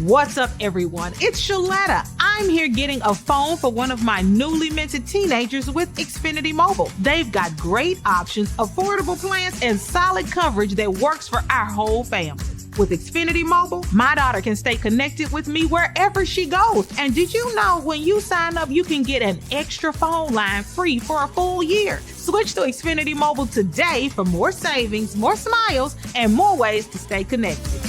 What's up, everyone? It's Shaletta. I'm here getting a phone for one of my newly minted teenagers with Xfinity Mobile. They've got great options, affordable plans, and solid coverage that works for our whole family. With Xfinity Mobile, my daughter can stay connected with me wherever she goes. And did you know when you sign up, you can get an extra phone line free for a full year? Switch to Xfinity Mobile today for more savings, more smiles, and more ways to stay connected.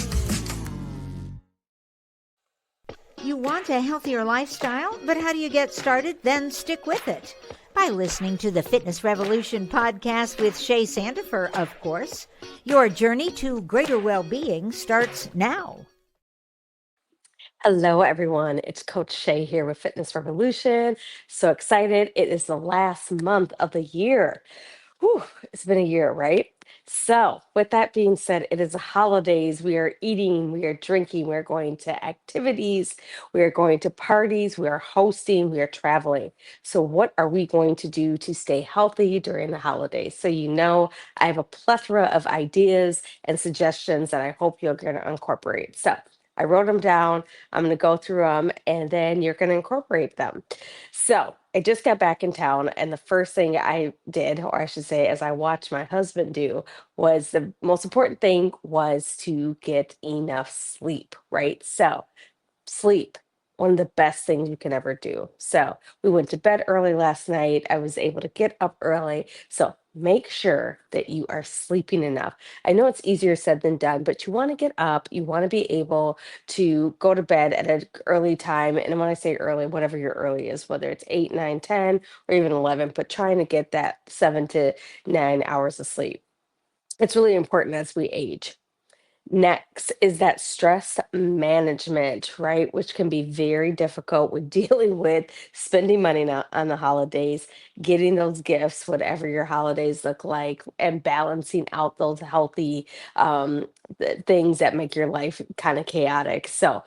You want a healthier lifestyle, but how do you get started? Then stick with it by listening to the Fitness Revolution podcast with Shay Sandifer, of course. Your journey to greater well-being starts now. Hello, everyone. It's Coach Shay here with Fitness Revolution. So excited. It is the last month of the year. Whew, it's been a year, right? So, with that being said, it is the holidays. We are eating, we are drinking, we're going to activities, we are going to parties, we are hosting, we are traveling. So, what are we going to do to stay healthy during the holidays? So, I have a plethora of ideas and suggestions that I hope you're going to incorporate. So, I wrote them down. I'm going to go through them and then you're going to incorporate them. So I just got back in town, and the first thing I did, or I should say, as I watched my husband do, was the most important thing was to get enough sleep, right? So sleep, one of the best things you can ever do. So we went to bed early last night. I was able to get up early. So make sure that you are sleeping enough. I know it's easier said than done, but you want to get up. You want to be able to go to bed at an early time. And when I say early, whatever your early is, whether it's 8, 9, 10, or even 11, but trying to get that 7 to 9 hours of sleep. It's really important as we age. Next is that stress management, right? Which can be very difficult with dealing with spending money on the holidays, getting those gifts, whatever your holidays look like, and balancing out those healthy things that make your life kind of chaotic. So,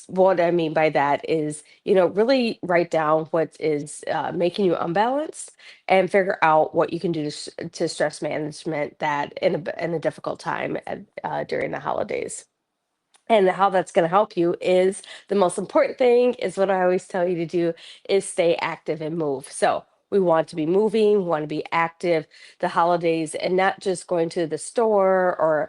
what I mean by that is, really write down what is making you unbalanced and figure out what you can do to stress management that in a difficult time during the holidays. And how that's going to help you is the most important thing is what I always tell you to do is stay active and move. So we want to be moving, we want to be active the holidays and not just going to the store or,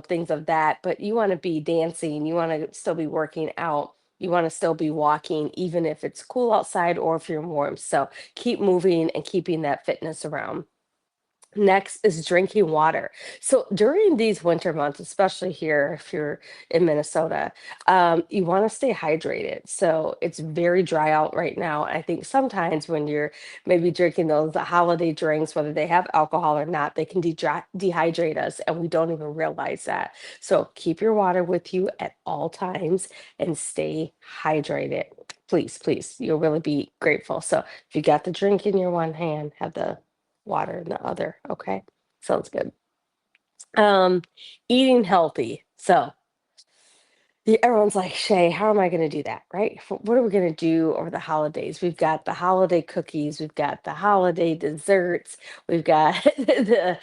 things of that, but you want to be dancing, you want to still be working out. You want to still be walking, even if it's cool outside or if you're warm. So keep moving and keeping that fitness around. Next is drinking water. So during these winter months, especially here, if you're in Minnesota, you want to stay hydrated. So it's very dry out right now. I think sometimes when you're maybe drinking those holiday drinks, whether they have alcohol or not, they can dehydrate us, and we don't even realize that. So keep your water with you at all times and stay hydrated. Please, please, you'll really be grateful. So if you got the drink in your one hand, have the water in the other. Okay. Sounds good. Um, Eating healthy. So everyone's like, Shay, how am I going to do that? Right? What are we going to do over the holidays? We've got the holiday cookies, we've got the holiday desserts, we've got the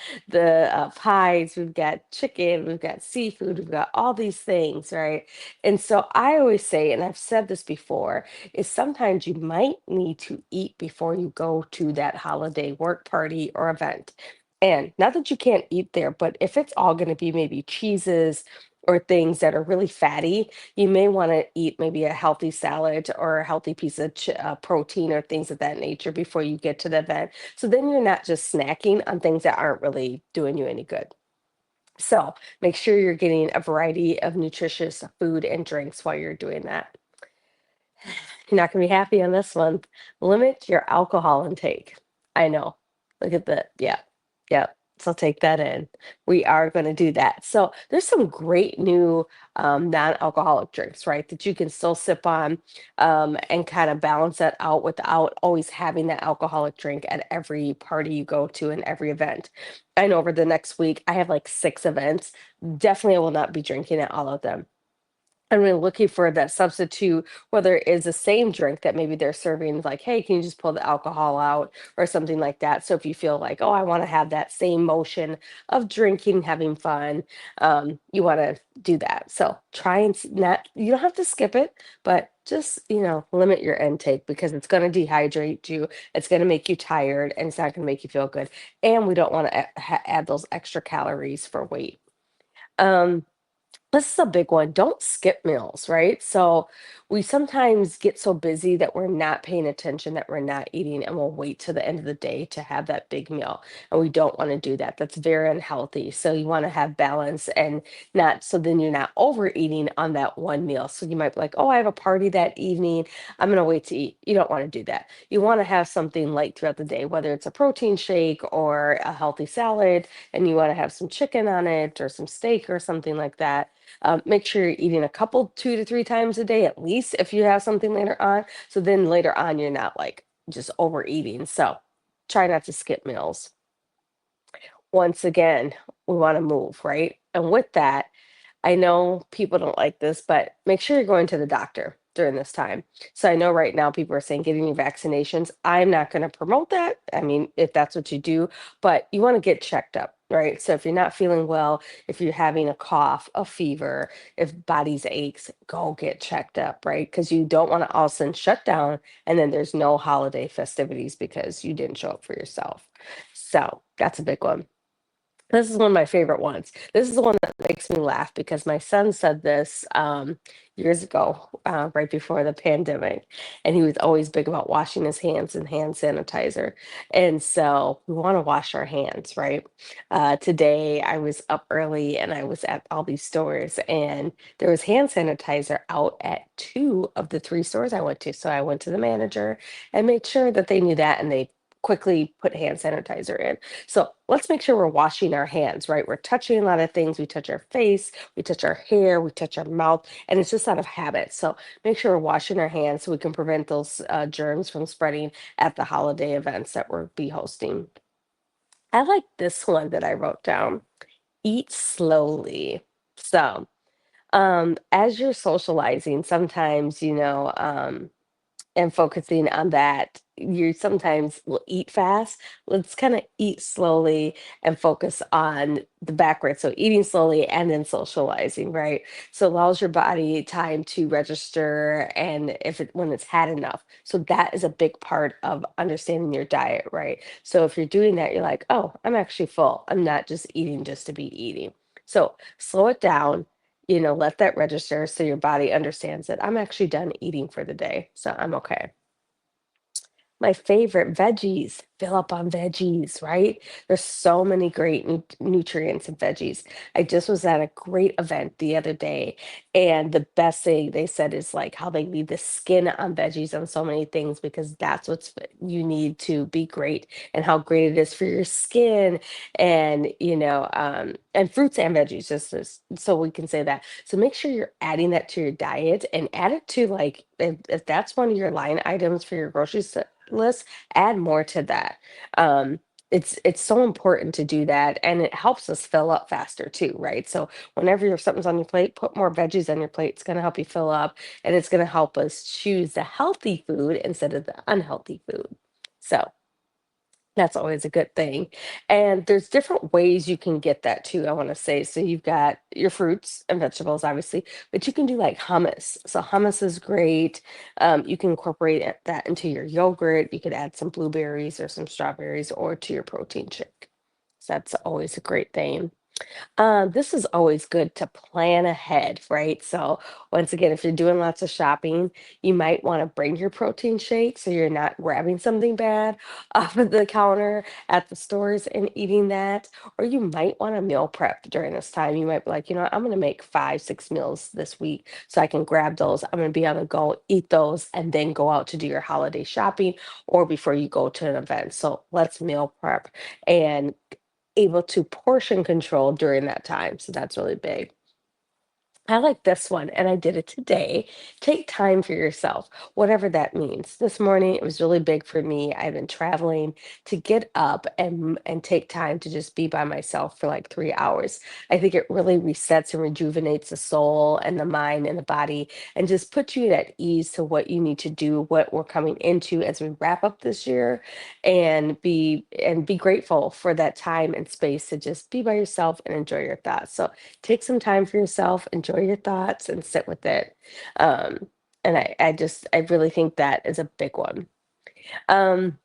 pies, we've got chicken, we've got seafood, we've got all these things, right? And so I always say, and I've said this before, is sometimes you might need to eat before you go to that holiday work party or event. And not that you can't eat there, but if it's all going to be maybe cheeses or things that are really fatty, you may want to eat maybe a healthy salad or a healthy piece of protein or things of that nature before you get to the event. So then you're not just snacking on things that aren't really doing you any good. So make sure you're getting a variety of nutritious food and drinks while you're doing that. You're not going to be happy on this one. Limit your alcohol intake. I know. Look at that. Yeah. Yeah. So take that in. We are going to do that. So there's some great new non-alcoholic drinks, right? That you can still sip on and kind of balance that out without always having that alcoholic drink at every party you go to and every event. I know over the next week, I have like 6 events. Definitely I will not be drinking at all of them. and we're looking for that substitute, whether it is the same drink that maybe they're serving, like, hey, can you just pull the alcohol out or something like that? So if you feel like, oh, I want to have that same motion of drinking, having fun, you want to do that. So try and not, you don't have to skip it, but just, limit your intake because it's going to dehydrate you. It's going to make you tired and it's not going to make you feel good. And we don't want to add those extra calories for weight. Um, this is a big one. Don't skip meals, right? So we sometimes get so busy that we're not paying attention, that we're not eating, and we'll wait to the end of the day to have that big meal. And we don't want to do that. That's very unhealthy. So you want to have balance and not, so then you're not overeating on that one meal. So you might be like, oh, I have a party that evening. I'm going to wait to eat. You don't want to do that. You want to have something light throughout the day, whether it's a protein shake or a healthy salad, and you want to have some chicken on it or some steak or something like that. Make sure you're eating a couple, 2 to 3 times a day at least if you have something later on. So then later on, you're not like just overeating. So try not to skip meals. Once again, we want to move, right? And with that, I know people don't like this, but make sure you're going to the doctor during this time. So I know right now people are saying getting your vaccinations. I'm not going to promote that. I mean, if that's what you do, but you want to get checked up, right? So if you're not feeling well, if you're having a cough, a fever, if body's aches, go get checked up, right? Because you don't want to all of a sudden shut down and then there's no holiday festivities because you didn't show up for yourself. So that's a big one. This is one of my favorite ones. This is the one that makes me laugh because my son said this years ago, right before the pandemic, and he was always big about washing his hands and hand sanitizer. And so we want to wash our hands, right? Today I was up early and I was at all these stores, and there was hand sanitizer out at two of the three stores I went to. So I went to the manager and made sure that they knew that, and they quickly put hand sanitizer in. So let's make sure we're washing our hands, right? We're touching a lot of things. We touch our face, we touch our hair, we touch our mouth, and it's just out of habit. So make sure we're washing our hands so we can prevent those germs from spreading at the holiday events that we'll be hosting. I like this one that I wrote down. Eat slowly. So, as you're socializing, sometimes, and focusing on that, you sometimes will eat fast. Let's kind of eat slowly and focus on the backwards. So eating slowly and then socializing, right? So allows your body time to register and if it when it's had enough. So that is a big part of understanding your diet, right? So if you're doing that, you're like, oh, I'm actually full. I'm not just eating just to be eating. So slow it down, let that register so your body understands that I'm actually done eating for the day. So I'm okay. My favorite, veggies. Fill up on veggies, right? There's so many great nutrients in veggies. I just was at a great event the other day, and the best thing they said is like how they leave the skin on veggies on so many things because that's what's you need to be great, and how great it is for your skin, and and fruits and veggies, so we can say that. So make sure you're adding that to your diet and add it to like if that's one of your line items for your grocery list, add more to that. Um, it's so important to do that, and it helps us fill up faster too, right? So whenever something's on your plate, put more veggies on your plate. It's going to help you fill up, and it's going to help us choose the healthy food instead of the unhealthy food. So that's always a good thing. And there's different ways you can get that too, I want to say. So you've got your fruits and vegetables, obviously, but you can do like hummus. So hummus is great. You can incorporate that into your yogurt. You could add some blueberries or some strawberries or to your protein shake. So that's always a great thing. This is always good to plan ahead, right? So once again, if you're doing lots of shopping, you might want to bring your protein shake so you're not grabbing something bad off of the counter at the stores and eating that. Or you might want to meal prep during this time. You might be like, I'm going to make 5, 6 meals this week so I can grab those. I'm going to be on the go, eat those, and then go out to do your holiday shopping or before you go to an event. So let's meal prep and able to portion control during that time. So that's really big. I like this one, and I did it today. Take time for yourself, whatever that means. This morning, it was really big for me. I've been traveling to get up and take time to just be by myself for like 3 hours. I think it really resets and rejuvenates the soul and the mind and the body, and just puts you at ease to what you need to do, what we're coming into as we wrap up this year, and be grateful for that time and space to just be by yourself and enjoy your thoughts. So take some time for yourself, enjoy your thoughts, and sit with it. Um, and I really think that is a big one. Um,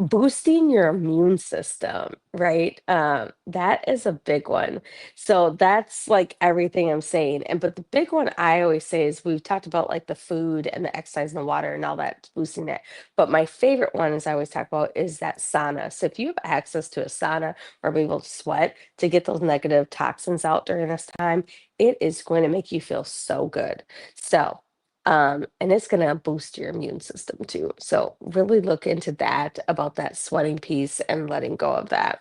Boosting your immune system, right? That is a big one. So that's like everything I'm saying. And but the big one I always say is we've talked about like the food and the exercise and the water and all that boosting it. But my favorite one is I always talk about is that sauna. So if you have access to a sauna or be able to sweat to get those negative toxins out during this time, it is going to make you feel so good. So and it's going to boost your immune system too. So really look into that about that sweating piece and letting go of that.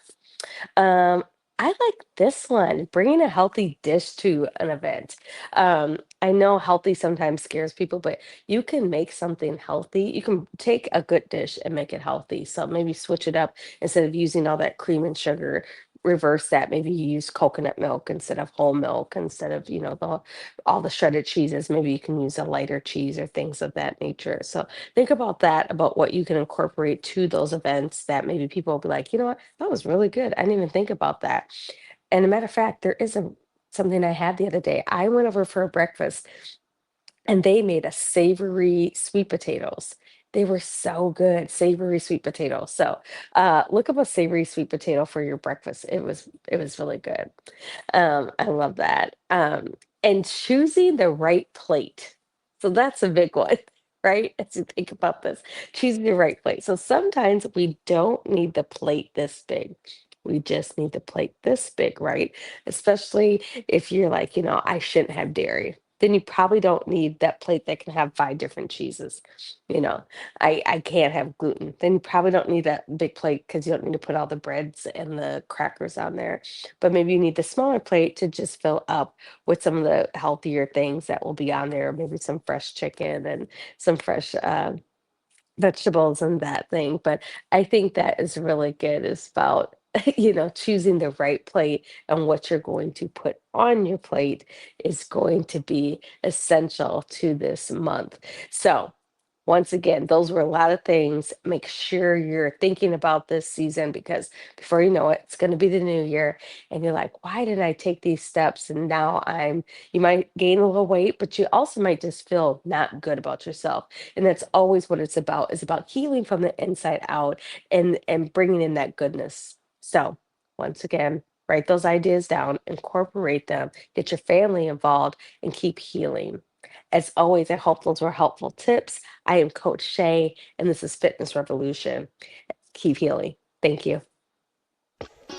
Um, I like this one, bringing a healthy dish to an event. I know healthy sometimes scares people, but you can make something healthy. You can take a good dish and make it healthy. So maybe switch it up instead of using all that cream and sugar. Reverse that. Maybe you use coconut milk instead of whole milk, instead of, all the shredded cheeses. Maybe you can use a lighter cheese or things of that nature. So think about that, about what you can incorporate to those events that maybe people will be like, you know what, that was really good. I didn't even think about that. And a matter of fact, there is something I had the other day. I went over for a breakfast and they made a savory sweet potatoes. They were so good, savory sweet potatoes. So look up a savory sweet potato for your breakfast. It was really good. I love that. And choosing the right plate. So that's a big one, right? As you think about this, choosing the right plate. So sometimes we don't need the plate this big. We just need the plate this big, right? Especially if you're like, I shouldn't have dairy. Then you probably don't need that plate that can have 5 different cheeses. You know, I can't have gluten. Then you probably don't need that big plate because you don't need to put all the breads and the crackers on there. But maybe you need the smaller plate to just fill up with some of the healthier things that will be on there, maybe some fresh chicken and some fresh vegetables and that thing. But I think that is really good is about, choosing the right plate, and what you're going to put on your plate is going to be essential to this month. So, once again, those were a lot of things. Make sure you're thinking about this season, because before you know it, it's going to be the new year. And you're like, why did I take these steps? And now you might gain a little weight, but you also might just feel not good about yourself. And that's always what it's about, is about healing from the inside out, and bringing in that goodness. So, once again, write those ideas down, incorporate them, get your family involved, and keep healing. As always, I hope those were helpful tips. I am Coach Shay, and this is Fitness Revolution. Keep healing. Thank you.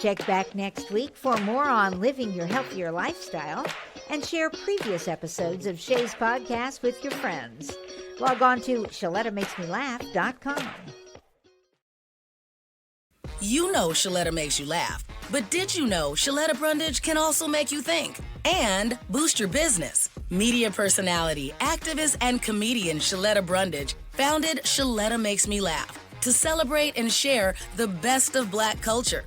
Check back next week for more on living your healthier lifestyle, and share previous episodes of Shay's podcast with your friends. Log on to ShalettaMakesMeLaugh.com. You know Shaletta makes you laugh, but did you know Shaletta Brundage can also make you think and boost your business? Media personality, activist, and comedian Shaletta Brundage founded Shaletta Makes Me Laugh to celebrate and share the best of Black culture.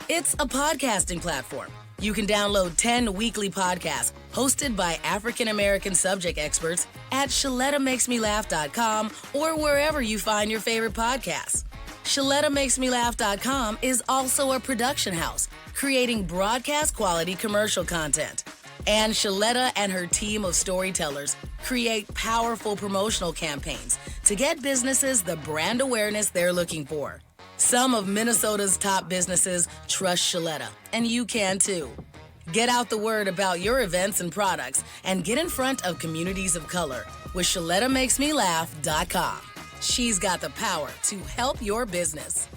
It's a podcasting platform. You can download 10 weekly podcasts hosted by African American subject experts at ShalettaMakesMeLaugh.com or wherever you find your favorite podcasts. ShalettaMakesMeLaugh.com is also a production house, creating broadcast quality commercial content. And Shaletta and her team of storytellers create powerful promotional campaigns to get businesses the brand awareness they're looking for. Some of Minnesota's top businesses trust Shaletta, and you can too. Get out the word about your events and products, and get in front of communities of color with ShalettaMakesMeLaugh.com. She's got the power to help your business.